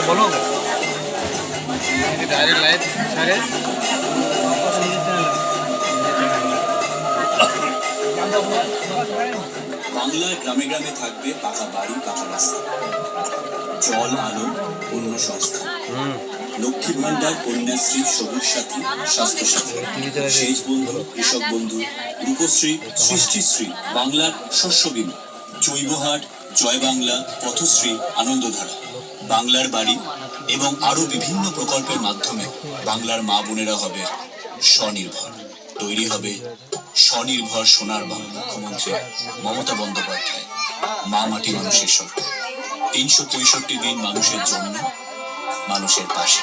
बोलो direct light अरे বাংলার গ্রামে গ্রামে থাকবে পাকা বাড়ি, পাকা রাস্তা, জল, আলো, অন্য সংস্থা, লক্ষ্মী ভান্ডার, কন্যাশ্রী, সবুজ সাথী, স্বাস্থ্য সাথী, সেচ বন্ধু, কৃষক বন্ধু, রূপশ্রী, সৃষ্টিশ্রী, বাংলার শস্য বীমা, জৈব হাট, জয় বাংলা, পথশ্রী, আনন্দধারা, বাংলার বাড়ি এবং আরো বিভিন্ন প্রকল্পের মাধ্যমে বাংলার মা বোনেরা হবে স্বনির্ভর। তৈরি হবে স্বনির্ভর সোনার বাংলা। মুখ্যমন্ত্রী মমতা বন্দ্যোপাধ্যায়, মা মাটি মানুষের সরকার। ৩৬৫ দিন মানুষের জন্য, মানুষের পাশে।